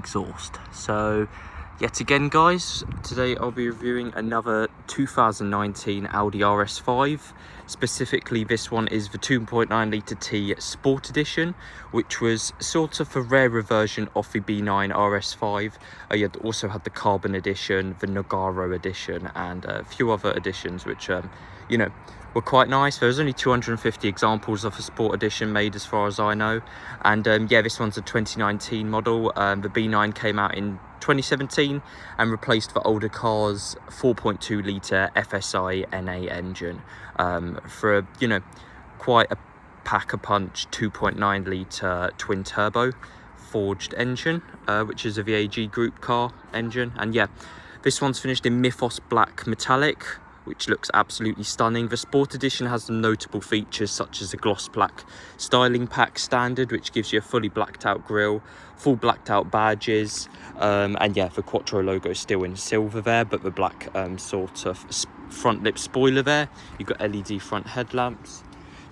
exhaust. So yet again guys, today I'll be reviewing another 2019 Audi RS5. Specifically this one is the 2.9 litre T Sport Edition, which was sort of a rarer version of the B9 RS5. You also had the Carbon Edition, the Nogaro Edition, and a few other editions which you know, were quite nice. There was only 250 examples of a Sport Edition made as far as I know, and yeah, this one's a 2019 model. The B9 came out in 2017 and replaced the older car's 4.2 litre FSI NA engine for a, you know, quite a pack-a-punch 2.9 litre twin turbo forged engine, which is a VAG group car engine. And yeah, this one's finished in Mythos Black metallic, which looks absolutely stunning. The Sport Edition has some notable features such as a gloss black styling pack standard, which gives you a fully blacked out grille, full blacked out badges, and yeah, the Quattro logo is still in silver there, but the black sort of front lip spoiler there. You've got LED front headlamps,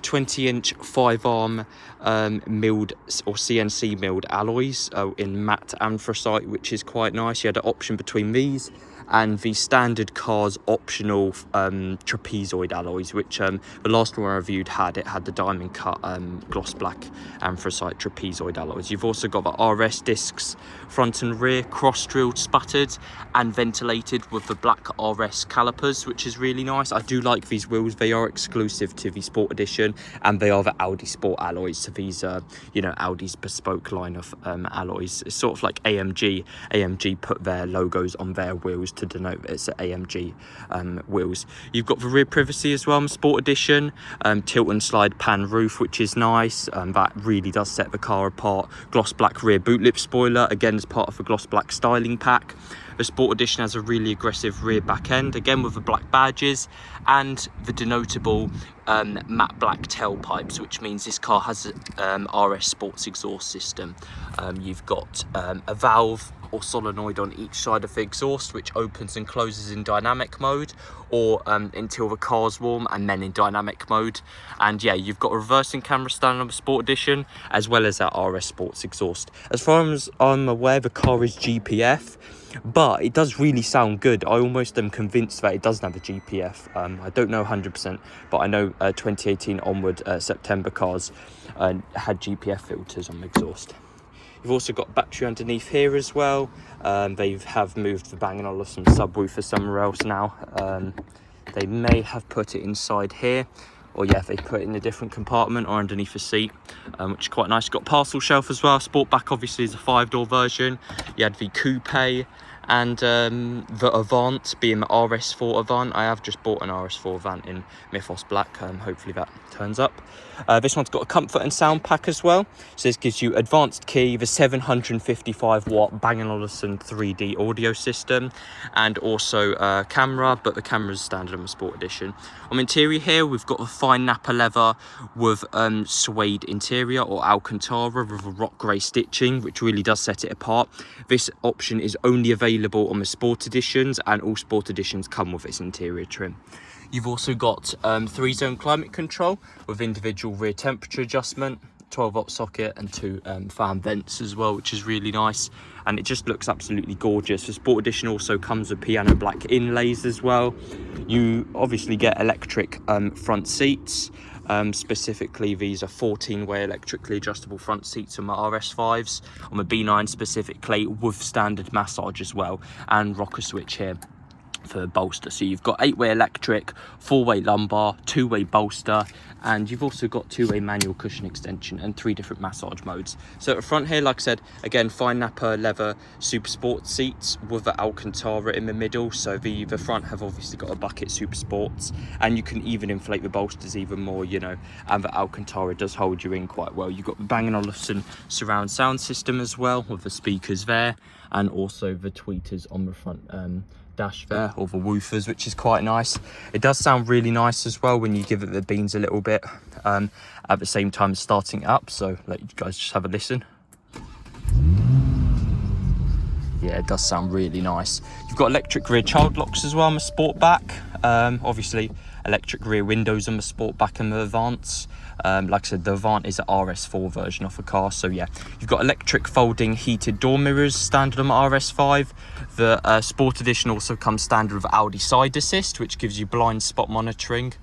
20-inch 5-arm milled or CNC milled alloys in matte anthracite, which is quite nice. You had an option between these and the standard car's optional trapezoid alloys, which the last one I reviewed had the diamond cut gloss black anthracite trapezoid alloys. You've also got the RS discs front and rear, cross drilled, sputtered and ventilated with the black RS calipers, which is really nice. I do like these wheels. They are exclusive to the Sport Edition and they are the Audi Sport alloys. So these are, you know, Audi's bespoke line of alloys. It's sort of like AMG. AMG put their logos on their wheels to denote it's AMG wheels. You've got the rear privacy as well, Sport Edition, tilt and slide pan roof, which is nice. That really does set the car apart. Gloss black rear boot lip spoiler, again as part of the gloss black styling pack. The Sport Edition has a really aggressive rear back end, again with the black badges and the denotable matte black tailpipes, which means this car has RS Sports exhaust system. You've got a valve or solenoid on each side of the exhaust, which opens and closes in dynamic mode or until the car's warm, and then in dynamic mode. And yeah, you've got a reversing camera stand on the Sport Edition as well as that RS Sports exhaust. As far as I'm aware, the car is GPF, but it does really sound good. I almost am convinced that it doesn't have a GPF. I don't know 100%, but I know 2018 onward September cars had GPF filters on the exhaust. You've also got battery underneath here as well. They have moved the Bang Olufsen subwoofer somewhere else now. They may have put it inside here, or yeah, they put it in a different compartment or underneath the seat, which is quite nice. You've got parcel shelf as well. Sportback obviously is a 5-door version. You had the Coupe and the Avant being the RS4 Avant. I have just bought an RS4 Avant in Mythos Black. Hopefully that turns up. This one's got a comfort and sound pack as well. So this gives you advanced key, the 755 watt Bang Olufsen 3D audio system, and also camera, but the camera's standard on the Sport Edition. On interior here, we've got a fine Nappa leather with suede interior or alcantara with a rock grey stitching, which really does set it apart. This option is only available on the Sport Editions, and all Sport Editions come with its interior trim. You've also got 3-zone climate control with individual rear temperature adjustment, 12-volt socket and 2 fan vents as well, which is really nice, and it just looks absolutely gorgeous. The Sport Edition also comes with piano black inlays as well. You obviously get electric front seats. Specifically, these are 14-way electrically adjustable front seats on the RS5s. On the B9 specifically, with standard massage as well, and rocker switch here for bolster. So you've got 8-way electric, 4-way lumbar, 2-way bolster, and you've also got 2-way manual cushion extension and 3 different massage modes. So at the front here, like I said, again, fine Nappa leather super sport seats with the alcantara in the middle. So the front have obviously got a bucket super sports, and you can even inflate the bolsters even more, you know, and the alcantara does hold you in quite well. You've got the Bang Olufsen surround sound system as well with the speakers there, and also the tweeters on the front dash there, or the woofers, which is quite nice. It does sound really nice as well when you give it the beans a little bit at the same time as starting it up. So let you guys just have a listen. Yeah, it does sound really nice. You've got electric rear child locks as well on the Sportback. Obviously electric rear windows on the Sportback and the Advance. Like I said, the Avant is an RS4 version of a car. So yeah, you've got electric folding heated door mirrors standard on the RS5. The Sport Edition also comes standard with Audi side assist, which gives you blind spot monitoring.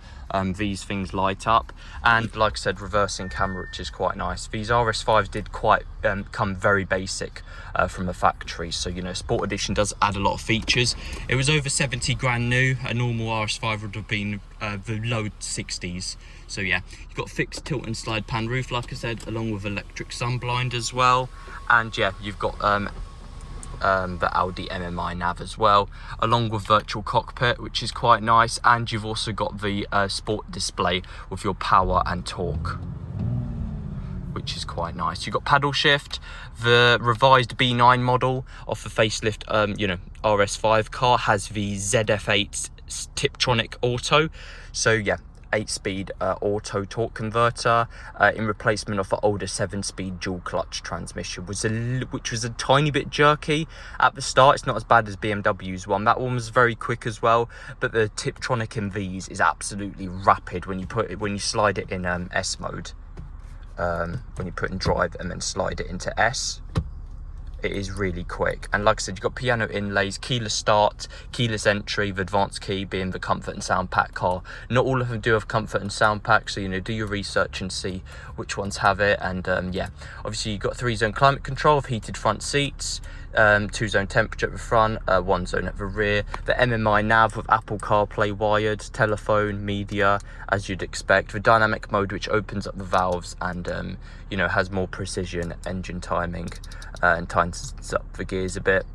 These things light up, and like I said, reversing camera, which is quite nice. These RS5s did quite come very basic from the factory, so you know, Sport Edition does add a lot of features. It was over 70 grand new. A normal RS5 would have been the low 60s. So yeah, you've got fixed tilt and slide pan roof, like I said, along with electric sun blind as well. And yeah, you've got the Audi MMI nav as well, along with virtual cockpit, which is quite nice. And you've also got the sport display with your power and torque, which is quite nice. You've got paddle shift. The revised B9 model of the facelift you know, RS5 car has the ZF8 Tiptronic Auto. So yeah, 8-speed auto torque converter in replacement of the older 7-speed dual clutch transmission, which was a tiny bit jerky at the start. It's not as bad as BMW's one. That one was very quick as well, but the Tiptronic in these is absolutely rapid when you slide it in S mode. When you put in drive and then slide it into S, it is really quick. And like I said, you've got piano inlays, keyless start, keyless entry, the advanced key being the comfort and sound pack car. Not all of them do have comfort and sound pack, so you know, do your research and see which ones have it. And yeah, obviously you've got 3-zone climate control of heated front seats, 2-zone temperature at the front, 1-zone at the rear. The MMI nav with Apple CarPlay wired, telephone, media, as you'd expect. The dynamic mode, which opens up the valves and you know, has more precision engine timing and tightens up the gears a bit.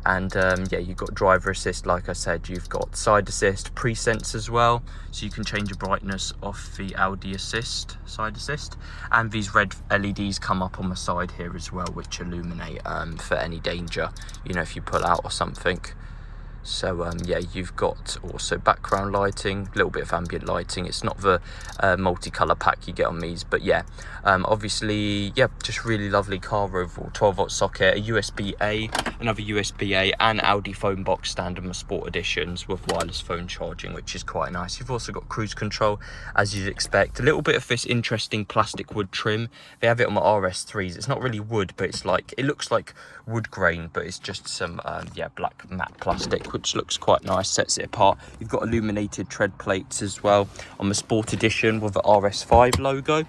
And yeah, you've got driver assist, like I said. You've got side assist, pre-sense as well, so you can change the brightness of the Audi assist, side assist. And these red LEDs come up on the side here as well, which illuminate for any danger, you know, if you pull out or something. So yeah, you've got also background lighting, a little bit of ambient lighting. It's not the multicolour pack you get on these, but yeah, obviously, yeah, just really lovely car overall. 12-volt socket, a USB-A, another USB-A, and Audi phone box standard on Sport Editions with wireless phone charging, which is quite nice. You've also got cruise control, as you'd expect. A little bit of this interesting plastic wood trim. They have it on the RS3s. It's not really wood, but it's like, it looks like wood grain, but it's just some yeah, black matte plastic, which looks quite nice, sets it apart. You've got illuminated tread plates as well on the Sport Edition with the RS5 logo,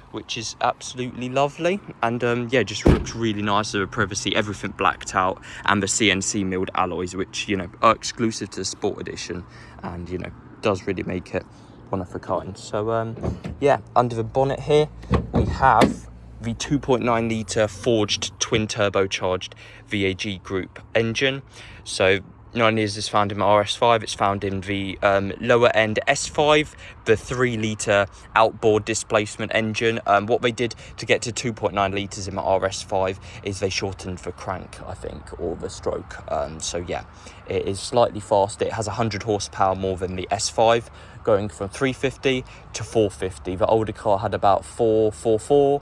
which is absolutely lovely. And yeah, just looks really nice with the privacy, everything blacked out, and the CNC milled alloys, which, you know, are exclusive to the Sport Edition, and you know, does really make it one of a kind. So yeah, under the bonnet here we have the 2.9 litre forged twin turbocharged VAG group engine. So not only is this found in my RS5, it's found in the lower end S5, the 3 litre outboard displacement engine. What they did to get to 2.9 litres in my RS5 is they shortened the crank, I think, or the stroke. So yeah, it is slightly faster. It has 100 horsepower more than the S5, going from 350 to 450. The older car had about 444.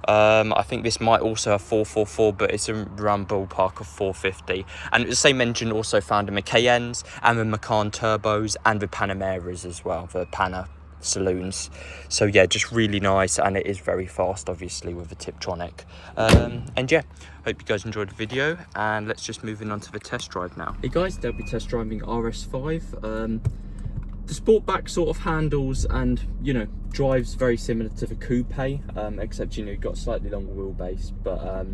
I think this might also have 444, but it's around ballpark of 450. And the same engine also found in the Cayennes and the Macan turbos and the Panameras as well, the Pana saloons. So yeah, just really nice, and it is very fast, obviously, with the Tiptronic. And yeah, hope you guys enjoyed the video, and let's just move in on to the test drive now. Hey guys, they'll be test driving RS5. The Sportback sort of handles and, you know, drives very similar to the coupe, except, you know, you've got a slightly longer wheelbase. But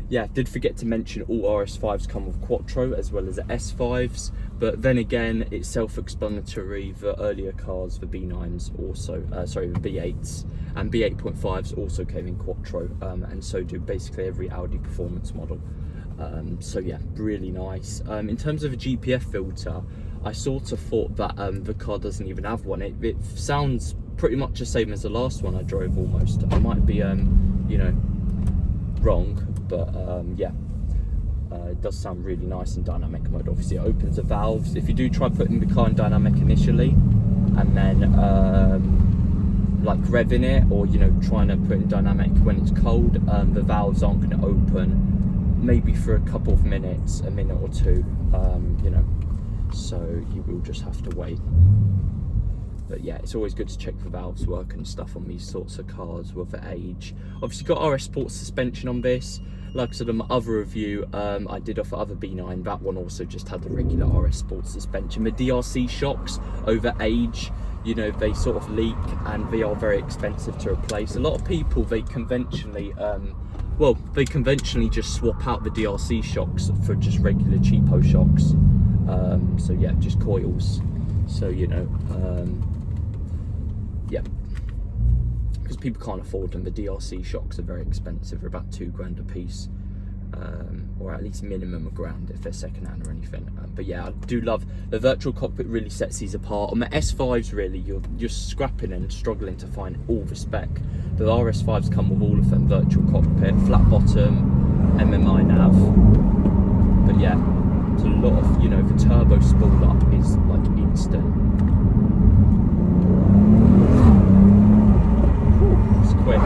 yeah, did forget to mention all RS5s come with Quattro as well as the S5s, but then again, it's self-explanatory. The earlier cars, the B9s also, sorry, the B8s and B8.5s also came in Quattro, and so do basically every Audi performance model. So yeah, really nice. In terms of a GPF filter, I sort of thought that the car doesn't even have one. It sounds pretty much the same as the last one I drove almost. I might be, you know, wrong, but yeah, it does sound really nice in dynamic mode. Obviously, it opens the valves. If you do try putting the car in dynamic initially, and then like revving it, or, you know, trying to put in dynamic when it's cold, the valves aren't going to open, maybe for a couple of minutes, a minute or two, you know. So you will just have to wait. But yeah, it's always good to check for valves work and stuff on these sorts of cars with the age. Obviously got RS Sports suspension on this. Like I said in my other review, I did off the other B9, that one also just had the regular RS Sports suspension. The DRC shocks over age, you know, they sort of leak and they are very expensive to replace. A lot of people, they conventionally just swap out the DRC shocks for just regular cheapo shocks. So yeah, just coils. So, you know, yeah, because people can't afford them. The DRC shocks are very expensive. They're about £2 a piece, or at least minimum £1 if they're second hand or anything. But yeah, I do love the virtual cockpit. Really sets these apart. On the S5s, really, you're scrapping and struggling to find all the spec. The RS5s come with all of them: virtual cockpit, flat bottom, MMI nav. But yeah, it's a lot of, you know, the turbo spool up is like instant. It's quick,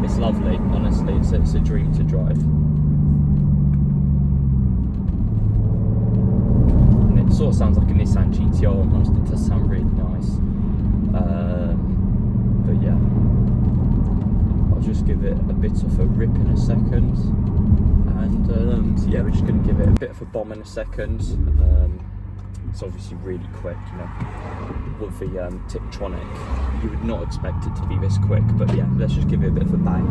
it's lovely, honestly, it's a dream to drive. And it sort of sounds like a Nissan GTR almost. It does sound really nice. But yeah, I'll just give it a bit of a rip in a second. And so yeah, we're just going to give it a bit of a bomb in a second. It's obviously really quick, you know, with the Tiptronic. You would not expect it to be this quick, but yeah, let's just give it a bit of a bang.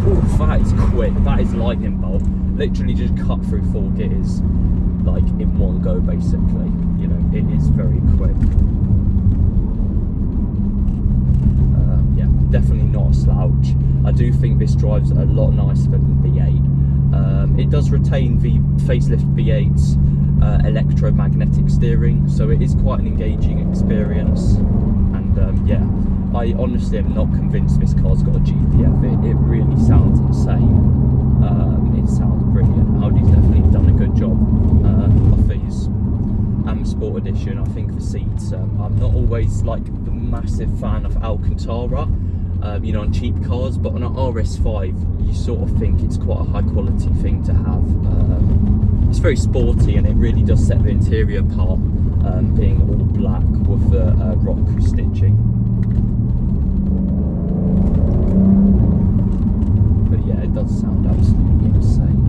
Ooh, that is quick, that is lightning bolt. Literally just cut through 4 gears, like in one go basically. You know, it is very quick. Yeah, definitely not a slouch. I do think this drives a lot nicer than the B8. It does retain the facelift B8's electromagnetic steering, so it is quite an engaging experience. And yeah, I honestly am not convinced this car's got a GPF. It really sounds insane. It sounds brilliant. Audi's definitely done a good job of these. And the Sport Edition, I think the seats, I'm not always like the massive fan of Alcantara, you know, on cheap cars, but on an RS5 you sort of think it's quite a high quality thing to have. It's very sporty and it really does set the interior apart, being all black with the rock stitching. But yeah, it does sound absolutely insane.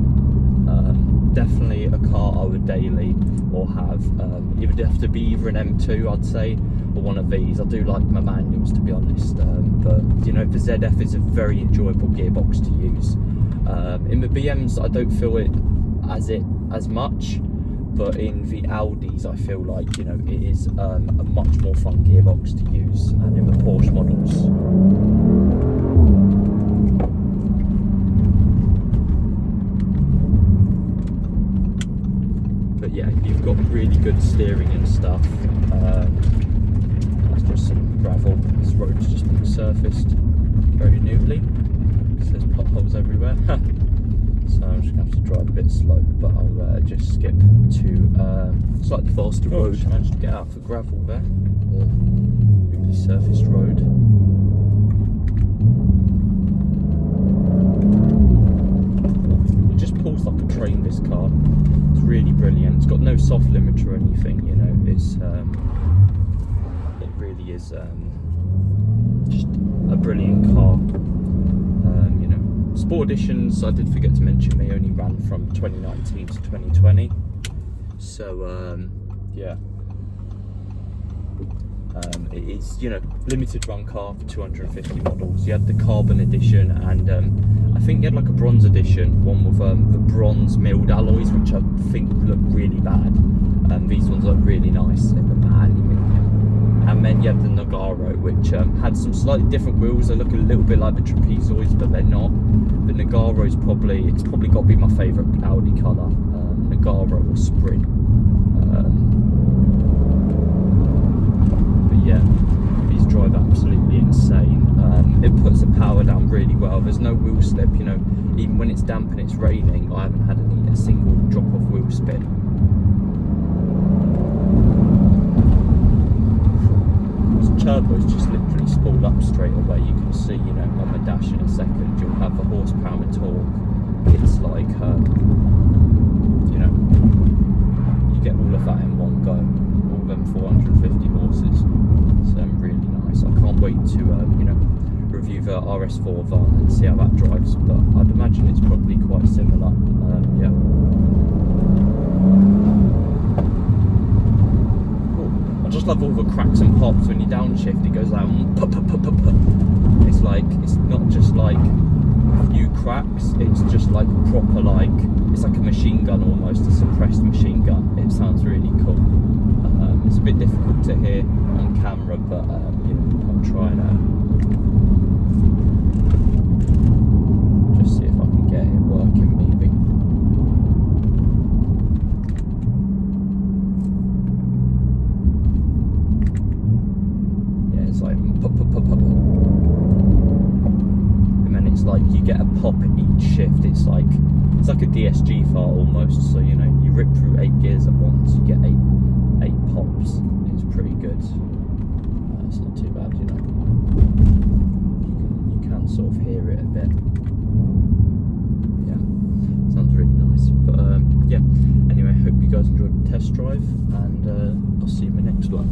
Definitely a car I would daily or have. It would have to be either an M2, I'd say, or one of these. I do like my manuals, to be honest, but you know, the ZF is a very enjoyable gearbox to use. In the BMs I don't feel it as much, but in the Audis I feel like, you know, it is a much more fun gearbox to use, and in the Porsche models. But yeah, you've got really good steering and stuff. That's just some gravel. This road's just been surfaced very newly, so there's potholes everywhere. So I'm just going to have to drive a bit slow, but I'll just skip to slightly faster road. Managed to get out of the gravel there, the newly surfaced road. It just pulls like a train, this car. It's really brilliant. It's got no soft limiter or anything, you know. It's it really is just a brilliant car. You know, Sport Editions, I did forget to mention, they only ran from 2019 to 2020. So yeah, it is, you know, limited run car for 250 models. You had the carbon edition, and I think you had like a bronze edition, one with the bronze milled alloys, which I think look really bad. These ones look really nice in the aluminium. And then you have the Nogaro, which had some slightly different wheels. They look a little bit like the trapezoids, but they're not. The Nogaro is probably got to be my favourite Audi colour, Nogaro or Sprint. But yeah, these drive absolutely insane. It puts the power down really well. There's no wheel slip, you know. Even when it's damp and it's raining, I haven't had a single drop of wheel spin. Turbos just literally spool up straight away. You can see, you know, on the dash in a second, you'll have the horsepower and torque. It's like, you know, you get all of that in one go. All them 450 horses. So really nice. I can't wait to you know, review the RS4 van and see how that drives, but I'd imagine it's probably quite similar. Yeah. Cool. I just love all the cracks and pops when you downshift. It goes out and pop, pop, pop, pop, pop. It's like, it's not just like a few cracks, it's just like proper, like, it's like a machine gun almost, a suppressed machine gun. It sounds really cool. It's a bit difficult to hear on camera, but you know, I'm trying to just see if I can get it working maybe. Yeah, it's like pop, pop, pop, pop, pop. And then it's like you get a pop at each shift. It's like a DSG file almost. So you know, you rip through 8 gears at once, you get 8 pops. It's pretty good. It's not too bad, you know. You can sort of hear it a bit. Yeah, sounds really nice. But yeah, anyway, hope you guys enjoyed the test drive, and I'll see you in the next one.